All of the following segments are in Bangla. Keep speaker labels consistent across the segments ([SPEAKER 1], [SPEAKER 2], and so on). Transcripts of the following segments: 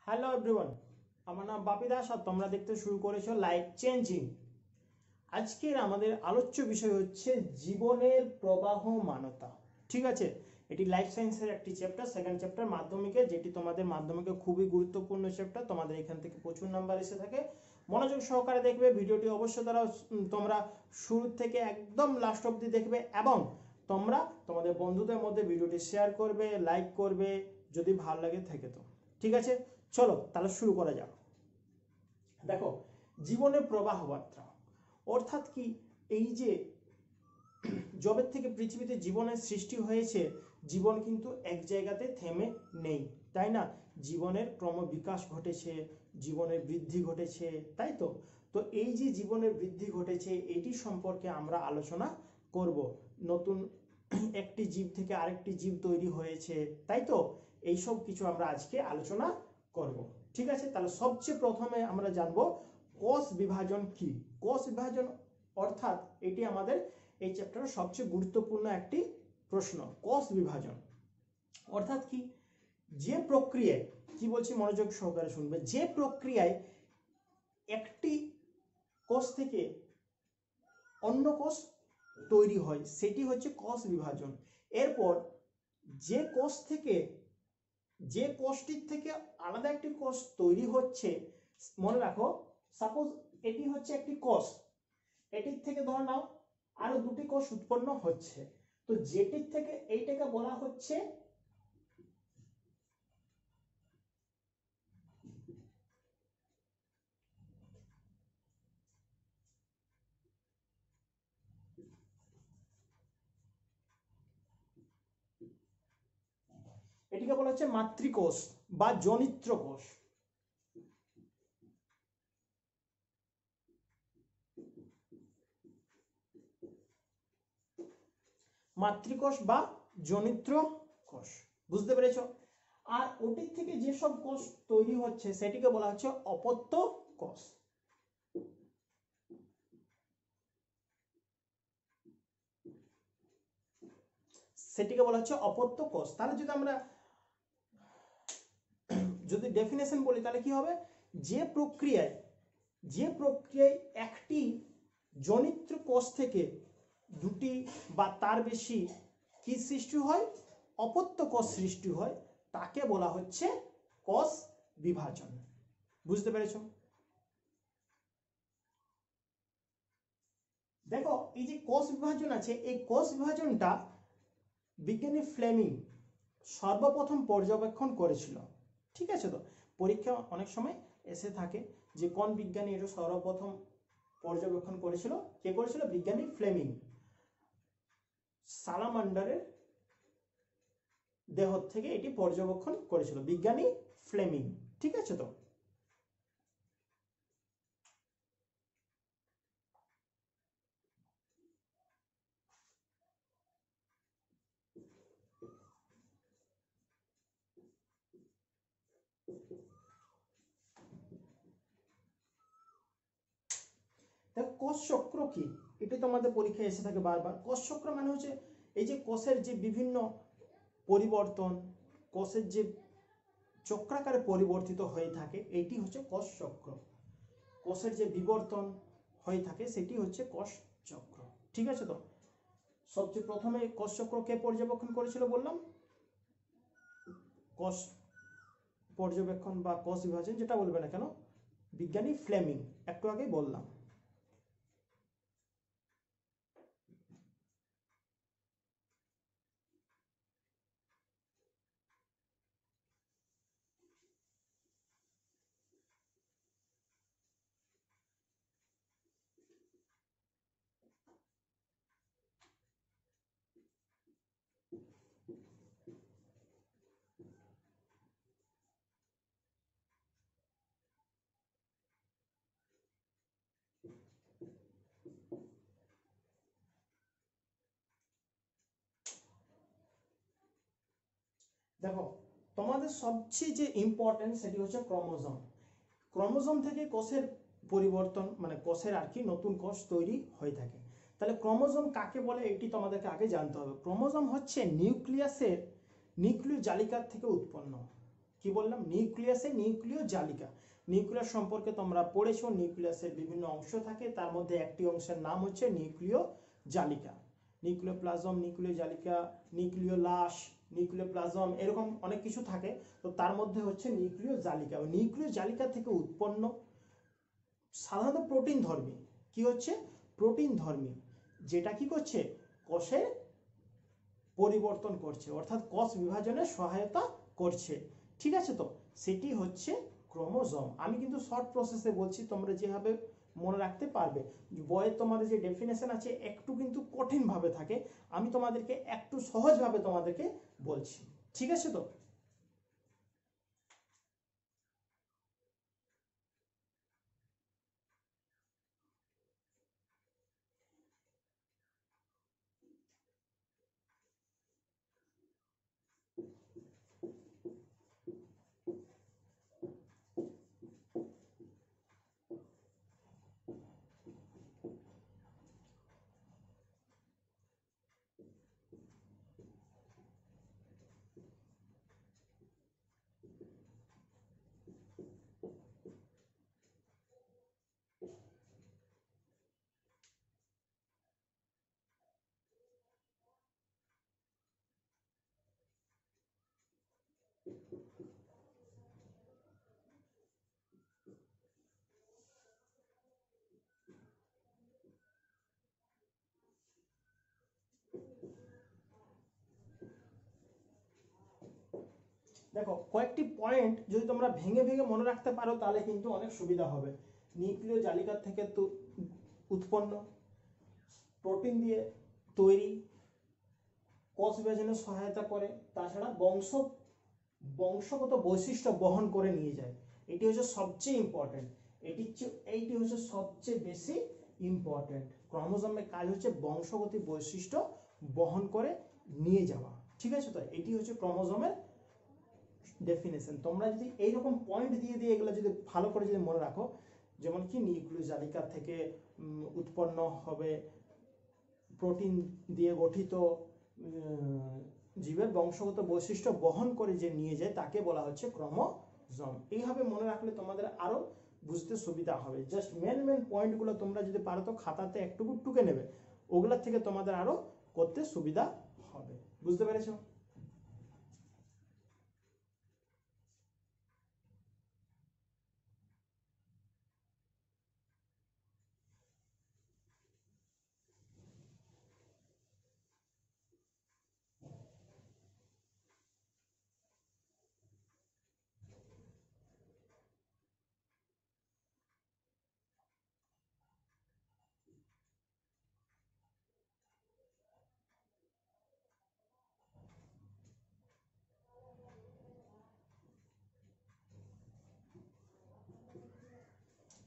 [SPEAKER 1] হ্যালো এভরিওয়ান, আমার নাম বাপি দাস আর তোমরা দেখতে শুরু করেছো লাইফ চেঞ্জিং। আজকের আমাদের আলোচ্য বিষয় হচ্ছে জীবনের প্রবাহমানতা। ঠিক আছে, এটি লাইফ সায়েন্সের একটি চ্যাপ্টার, সেকেন্ড চ্যাপ্টার মাধ্যমিকে, যেটি তোমাদের মাধ্যমিকে খুবই গুরুত্বপূর্ণ চ্যাপ্টার। তোমাদের এখান থেকে প্রচুর নাম্বার এসে থাকে। মনোযোগ সহকারে দেখবে ভিডিওটি, অবশ্যই দ্বারা তোমরা শুরু থেকে একদম লাস্ট অবধি দেখবে এবং তোমরা তোমাদের বন্ধুদের মধ্যে ভিডিওটি শেয়ার করবে, লাইক করবে যদি ভালো লাগে থাকে তো। ঠিক আছে, চলো তাহলে শুরু করা যাক। দেখো, জীবনের প্রবাহ মাত্রা অর্থাৎ কি, এই যে জবের থেকে পৃথিবীতে জীবনের সৃষ্টি হয়েছে, জীবন কিন্তু এক জায়গাতে থেমে নেই, তাই না? জীবনের ক্রমবিকাশ ঘটেছে, জীবনের বৃদ্ধি ঘটেছে, তাই তো। তো এই যে জীবনের বৃদ্ধি ঘটেছে, এটি সম্পর্কে আমরা আলোচনা করব। নতুন একটি জীব থেকে আরেকটি জীব তৈরি হয়েছে, তাই তো। এইসব কিছু আমরা আজকে আলোচনা করব। ঠিক আছে, তাহলে সবচেয়ে প্রথমে আমরা জানবো কোষ বিভাজন কি। কোষ বিভাজন অর্থাৎ এটি আমাদের এই চ্যাপ্টারের সবচেয়ে গুরুত্বপূর্ণ একটি প্রশ্ন। কোষ বিভাজন অর্থাৎ কি, যে প্রক্রিয়ায়, কি বলছি মনোযোগ সহকারে শুনবে, যে প্রক্রিয়ায় একটি কোষ থেকে অন্য কোষ তৈরি হয় সেটি হচ্ছে কোষ বিভাজন। এরপর যে কোষ থেকে, যে কোষটির থেকে আলাদা একটি কোষ তৈরি হচ্ছে, মনে রাখো, সাপোজ এটি হচ্ছে একটি কোষ, এটির থেকে ধরে নাও আরো দুটি কোষ উৎপন্ন হচ্ছে, তো যেটির থেকে এইটাকে বলা হচ্ছে এটিকে বলা হচ্ছে মাতৃকোষ বা জনিত্র কোষ। মাতৃকোষ বা জনিত্র কোষ, বুঝতে পেরেছো? আর ওটির থেকে যেসব কোষ তৈরি হচ্ছে সেটিকে বলা হচ্ছে অপত্য কোষ। সেটিকে বলা হচ্ছে অপত্য কোষ। তাহলে যদি আমরা যদি ডেফিনেশন বলি তাহলে কি হবে, যে প্রক্রিয়ায়, যে প্রক্রিয়ায় একটি জনিত্র কোষ থেকে দুটি বা তার বেশি কি সৃষ্টি হয়, অপত্য কোষ সৃষ্টি হয়, তাকে বলা হচ্ছে কোষ বিভাজন। বুঝতে পেরেছ? দেখো, এই যে কোষ বিভাজন আছে, এই কোষ বিভাজনটা বিজ্ঞানী ফ্লেমিং সর্বপ্রথম পর্যবেক্ষণ করেছিল। ঠিক আছে, তো পরীক্ষা অনেক সময় এসে থাকে যে কোন বিজ্ঞানী এটা সর্বপ্রথম পর্যবেক্ষণ করেছিল। কে করেছিল? বিজ্ঞানী ফ্লেমিং। সালামান্ডারের দেহ থেকে এটি পর্যবেক্ষণ করেছিল বিজ্ঞানী ফ্লেমিং। ঠিক আছে, তো দেখো কোষ চক্র কি, এটা তোমাদের পরীক্ষায় এসে থাকে বারবার। কোষ চক্র মানে হচ্ছে এই যে কোষের যে বিভিন্ন পরিবর্তন, কোষের যে চক্রাকারে পরিবর্তিত হয়ে থাকে, এটি হচ্ছে কোষ চক্র। কোষের যে বিবর্তন হয়ে থাকে সেটি হচ্ছে কোষ চক্র। ঠিক আছে, তো সবচেয়ে প্রথমে কোষ চক্র কে পর্যবেক্ষণ করেছিল বললাম? কোষ পর্যবেক্ষণ বা কোষ বিভাজন, যেটা বলবে না কেন, বিজ্ঞানী ফ্লেমিং, একটু আগেই বললাম। দেখো, তোমাদের সবচেয়ে যে ইম্পর্টেন্ট সেটি হচ্ছে ক্রোমোজোম। ক্রোমোজোম থেকে কোষের পরিবর্তন, মানে কোষের আর কি নতুন কোষ তৈরি হয়ে থাকে। তাহলে ক্রোমোজোম কাকে বলে এটি তোমাদেরকে আগে জানতে হবে। ক্রোমোজোম হচ্ছে নিউক্লিয়াসের নিউক্লিয় জালিকার থেকে উৎপন্ন। কি বললাম, নিউক্লিয়াসের নিউক্লিয় জালিকা। নিউক্লিয়াস সম্পর্কে তোমরা পড়েছো, নিউক্লিয়াসের বিভিন্ন অংশ থাকে, তার মধ্যে একটি অংশের নাম হচ্ছে নিউক্লিয় জালিকা। নিউক্লিওপ্লাজম, নিউক্লিয় জালিকা, নিউক্লিয় লাশ, নিউক্লিওপ্লাজম, এরকম অনেক কিছু থাকে। তো তার মধ্যে হচ্ছে নিউক্লিয় জালিকা। নিউক্লিয় জালিকা থেকে উৎপন্ন সাধারণত প্রোটিন ধর্মী, কি হচ্ছে প্রোটিন ধর্মী, যেটা কি করছে কোষের পরিবর্তন করছে, অর্থাৎ কোষ বিভাজনে সহায়তা করছে। ঠিক আছে, তো সেটি হচ্ছে ক্রোমোজোম। আমি কিন্তু শর্ট প্রসেসে বলছি, তোমরা যেভাবে মনে রাখতে পারবে। বইয়ের তোমাদের যে ডেফিনেশন আছে একটু কিন্তু কঠিন ভাবে থাকে, আমি তোমাদেরকে একটু সহজভাবে তোমাদেরকে বলছি। ঠিক আছে, তো দেখো কয়েকটি পয়েন্ট যদি তোমরা ভেঙে ভেঙে মনে রাখতে পারো তাহলে কিন্তু অনেক সুবিধা হবে। নিউক্লিয় জালিকা থেকে তো উৎপন্ন, প্রোটিন দিয়ে তৈরি, কোষ বিভাজনে সহায়তা করে, তাছাড়া বংশগত বৈশিষ্ট্য বহন করে নিয়ে যায়। এটি হচ্ছে সবচেয়ে ইম্পর্টেন্ট, এইটি হচ্ছে সবচেয়ে বেশি ইম্পর্টেন্ট। ক্রোমোজোমের কাজ হচ্ছে বংশগত বৈশিষ্ট্য বহন করে নিয়ে যাওয়া। ঠিক আছে, তো এটি হচ্ছে ক্রোমোজোমের ডেফিনেশন। তোমরা যদি এইরকম পয়েন্ট দিয়ে দিয়ে এগুলো যদি ভালো করে যদি মনে রাখো, যেমন কি নিউক্লিয় জালিকা থেকে উৎপন্ন হবে, প্রোটিন দিয়ে গঠিত জীবের বংশগত বৈশিষ্ট্য বহন করে যে নিয়ে যায় তাকে বলা হচ্ছে ক্রোমোজোম। এইভাবে মনে রাখলে তোমাদের আরো বুঝতে সুবিধা হবে। জাস্ট মেন পয়েন্টগুলো তোমরা যদি পারো তো খাতাতে একটু টুকে নেবে, ওগুলোর থেকে তোমাদের আরো করতে সুবিধা হবে। বুঝতে পেরেছো?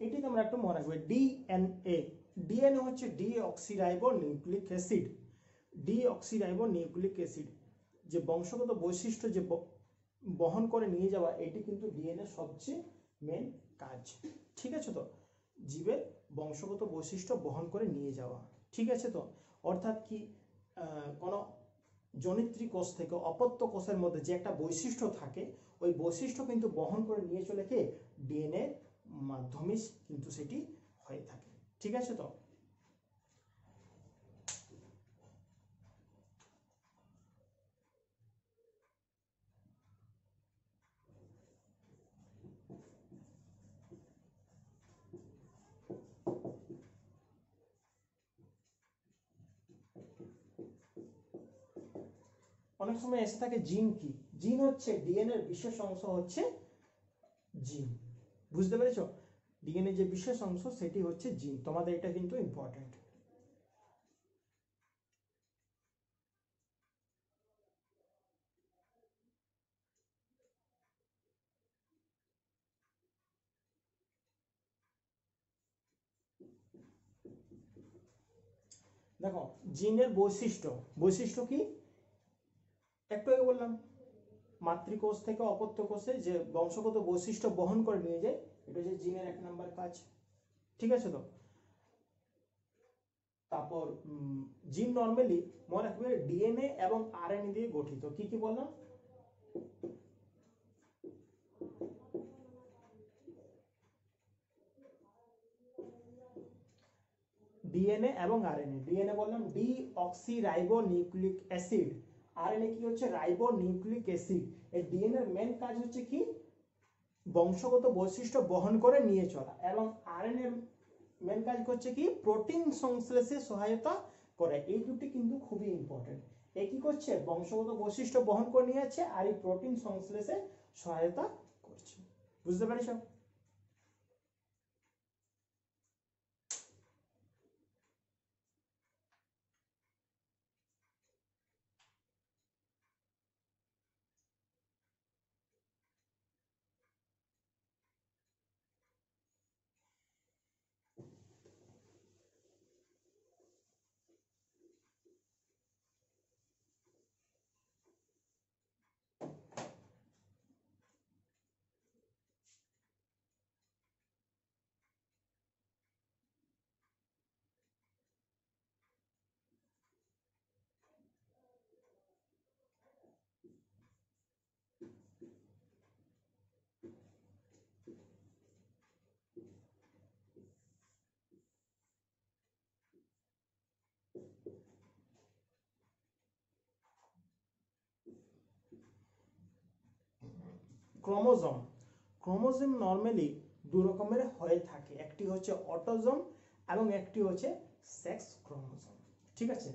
[SPEAKER 1] এটি তোমরা একটু মনে রাখবে। ডিএনএ, ডিএনএ হচ্ছে deoxyribo nucleic acid. Deoxyribo nucleic acid যে বংশগত বৈশিষ্ট্য যে বহন করে নিয়ে যাওয়া, এটি কিন্তু ডিএনএ সবচেয়ে মেন কাজ। ঠিক আছে, তো জীবের বংশগত বৈশিষ্ট্য বহন করে নিয়ে যাওয়া। ঠিক আছে, তো অর্থাৎ কি কোনো জনিত্রী কোষ থেকে অপত্য কোষের মধ্যে যে একটা বৈশিষ্ট্য থাকে, ওই বৈশিষ্ট্য কিন্তু বহন করে নিয়ে চলে কে ডিএনএ মাধ্যমে কিন্তু সেটি হয়ে থাকে। ঠিক আছে, তো অনেক সময় এসে থাকে জিন। কি জিন হচ্ছে ডিএনএ বিশেষ অংশ হচ্ছে জিন। বুঝতে পেরেছো? ডিএনএ যে বিশেষ অংশ সেটি হচ্ছে জিন। তোমাদের এটা কিন্তু ইম্পর্টেন্ট। দেখো জিনের বৈশিষ্ট্য, বৈশিষ্ট্য কি একটু আগে বললাম, মাতৃকোষ থেকে অপত্য কোষে যে বংশগত বৈশিষ্ট্য বহন করে নিয়ে যায়, এটা হচ্ছে জিনের 1 নম্বর কাজ। ঠিক আছে, তো তারপর জিন নর্মালি মনে রাখবে ডিএনএ এবং আরএনএ দিয়ে গঠিত। কি কি বললাম? ডিএনএ এবং আরএনএ। ডিএনএ বললাম D oxy ribo nucleic acid, RNA কি হচ্ছে রাইবো নিউক্লিক অ্যাসিড। এই ডিএনএ এর মেন কাজ হচ্ছে কি বংশগত বৈশিষ্ট্য বহন করে নিয়ে চলা, এবং আরএনএ মেন কাজ হচ্ছে কি প্রোটিন সংশ্লেষে সহায়তা করে। এই দুটি কিন্তু খুবই ইম্পর্টেন্ট। এ কি করছে বংশগত বৈশিষ্ট্য বহন করে নিয়ে যাচ্ছে আর এই প্রোটিন সংশ্লেষে সহায়তা করছে। বুঝতে পারছো? ক্রোমোজোম, ক্রোমোজোম নর্মালি দু রকমের হয়ে থাকে, একটি হচ্ছে অটোজোম এবং একটি হচ্ছে সেক্স ক্রোমোজোম। ঠিক আছে,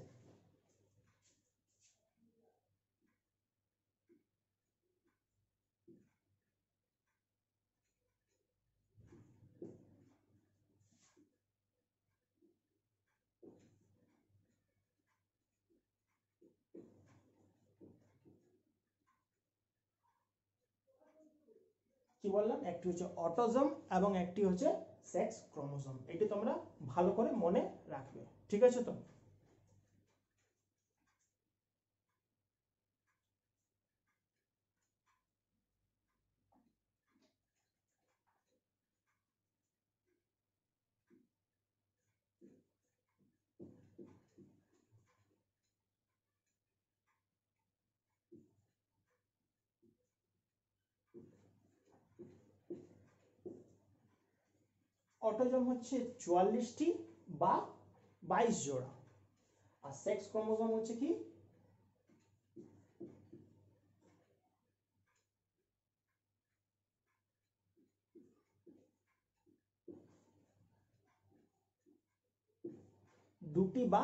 [SPEAKER 1] কি বললাম একটি হচ্ছে অটোজোম এবং একটি হচ্ছে সেক্স ক্রোমোজোম। এটি তোমরা ভালো করে মনে রাখবে। ঠিক আছে তো? অটোজোম হচ্ছে 44টি বা 22 জোড়া, আর সেক্স ক্রোমোজোম হচ্ছে কি 2টি বা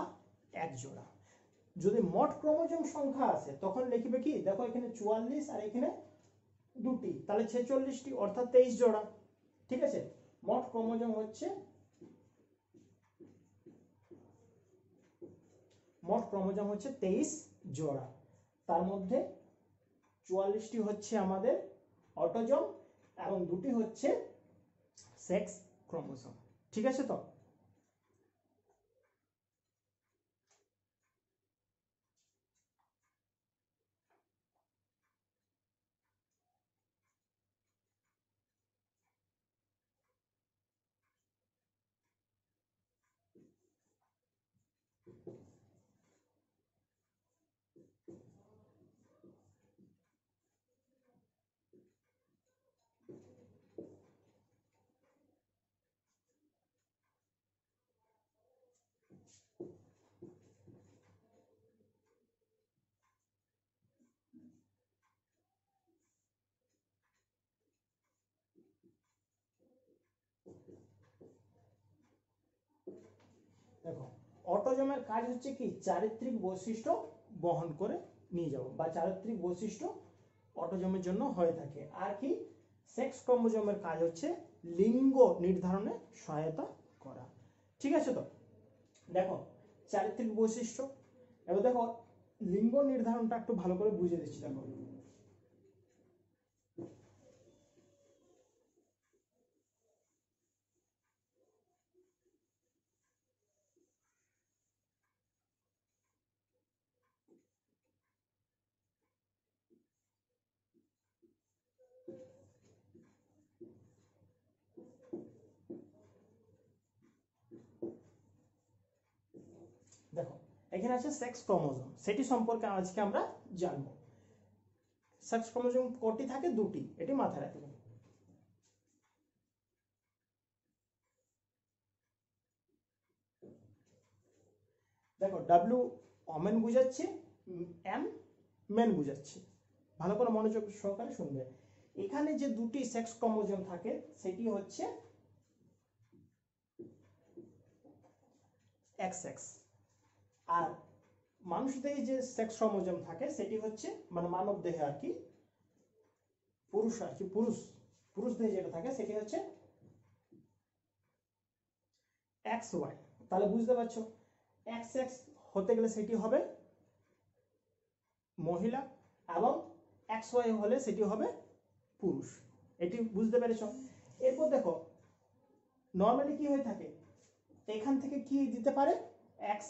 [SPEAKER 1] 1 জোড়া। যদি মোট ক্রোমোজোম সংখ্যা আসে তখন লিখবে কি দেখো এখানে 44 আর এখানে 2টি, তাহলে 46টি অর্থাৎ 23 জোড়া। ঠিক আছে, মোট ক্রোমোজোম হচ্ছে মোট ক্রোমোজোম হচ্ছে 23 জোড়া। তার মধ্যে 44টি হচ্ছে আমাদের অটোজোম এবং 2টি হচ্ছে সেক্স ক্রোমোজোম। ঠিক আছে তো? দেখো অটোজোমের কাজ হচ্ছে কি চারিত্রিক বৈশিষ্ট্য বহন করে নিয়ে যাও, বা চারিত্রিক বৈশিষ্ট্য অটোজোমের জন্য হয়ে থাকে। আর কি সেক্স ক্রোমোজোমের কাজ হচ্ছে লিঙ্গ নির্ধারণে সহায়তা করা। ঠিক আছে তো? দেখো চারিত্রিক বৈশিষ্ট্য, এবার দেখো লিঙ্গ নির্ধারণটা একটু ভালো করে বুঝে দিচ্ছি। দেখো দেখো এখানে আছে সেক্স ক্রোমোজোম, সেটি সম্পর্কে আজকে আমরা জানবো। সেক্স ক্রোমোজোম কটি থাকে? 2টি, এটি মাথায় রাখবে। দেখো ডাব্লিউ ওমেন বুঝাচ্ছে, এম মেন বুঝাচ্ছে। ভালো করে মনোযোগ সহকারে শুনবে। এখানে যে দুটি সেক্স ক্রোমোজোম থাকে সেটি হচ্ছে এক্স এক্স, আর মানুষ দেহে যে সেক্স ক্রোমোজোম থাকে সেটি হচ্ছে মানে মানব দেহে আর কি, পুরুষ আর কি, পুরুষ দেহে যেটা থাকে সেটি হচ্ছে এক্স ওয়াই। তাহলে বুঝতে পারছো এক্স এক্স হতে গেলে সেটি হবে মহিলা, এবং এক্স ওয়াই হলে সেটি হবে পুরুষ। এটি বুঝতে পেরেছ? এরপর দেখো নর্মালি কি হয়ে থাকে, এখান থেকে কি দিতে পারে এক্স,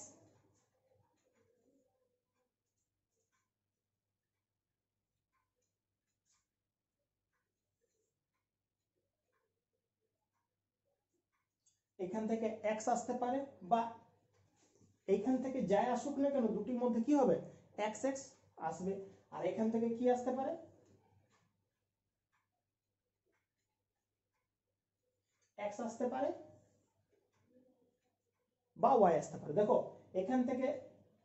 [SPEAKER 1] এখান থেকে এক্স আসতে পারে, বা এইখান থেকে যাই আসুক না কেন দুটির মধ্যে কি হবে এক্স এক্স আসবে। আর এখান থেকে কি আসতে পারে এক্স আসতে পারে বা ওয়াই আসতে পারে। দেখো এখান থেকে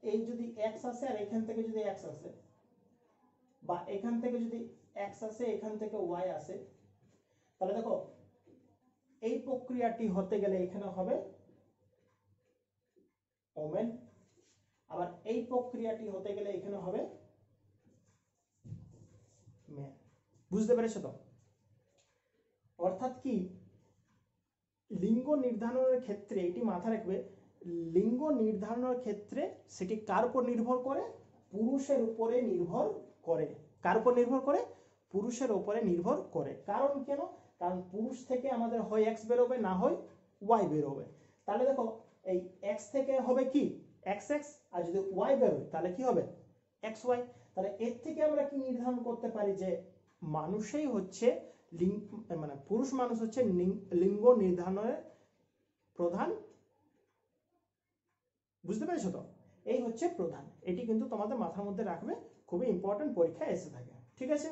[SPEAKER 1] এই যদি এক্স আসে আর এখান থেকে যদি এক্স আসে, বা এখান থেকে যদি এক্স আসে এখান থেকে ওয়াই আসে, তাহলে দেখো এই প্রক্রিয়াটি হতে গেলে এখানে হবে ওমেন, আবার এই প্রক্রিয়াটি হতে গেলে এখানে হবে মেন। বুঝতে পেরেছো তো? অর্থাৎ কি লিঙ্গ নির্ধারণের ক্ষেত্রে এটি মাথায় রাখবে, লিঙ্গ নির্ধারণের ক্ষেত্রে সেটি কার উপর নির্ভর করে, পুরুষের উপরে নির্ভর করে। কার উপর নির্ভর করে? পুরুষের উপরে নির্ভর করে। কারণ কেন? কারণ পুরুষ থেকে আমাদের হয় এক্স বেরোবে না হয় ওয়াই বেরোবে। তাহলে দেখো এই এক্স থেকে হবে কি এক্স এক্স, আর যদি ওয়াই বেরোয় তাহলে কি হবে এক্স ওয়াই। তাহলে এর থেকে আমরা কি নির্ধারণ করতে পারি যে মানুষই হচ্ছে মানে পুরুষ মানুষ হচ্ছে লিঙ্গ নির্ধারণের প্রধান। বুঝতে পেরেছো তো? এই হচ্ছে প্রধান। এটি কিন্তু তোমাদের মাথার মধ্যে রাখবে, খুবই ইম্পর্টেন্ট, পরীক্ষায় এসে থাকে। ঠিক আছে?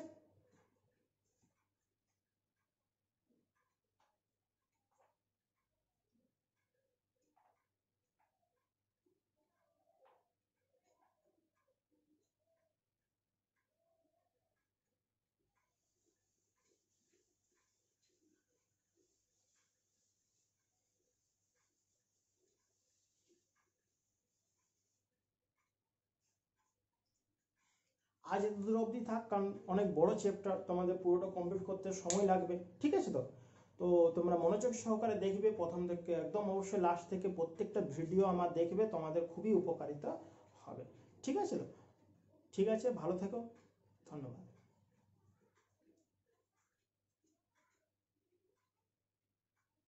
[SPEAKER 1] আজ এত দূর অবধি থাক, কারণ অনেক বড় চ্যাপ্টার, তোমাদের পুরোটা কমপ্লিট করতে সময় লাগবে। ঠিক আছে তো? তো তোমরা মনোযোগ সহকারে দেখবে প্রথম থেকে একদম অবশ্যই লাস্ট থেকে প্রত্যেকটা ভিডিও আমার দেখবে, তোমাদের খুবই উপকারিতা হবে। ঠিক আছে তো? ঠিক আছে, ভালো থেকো, ধন্যবাদ।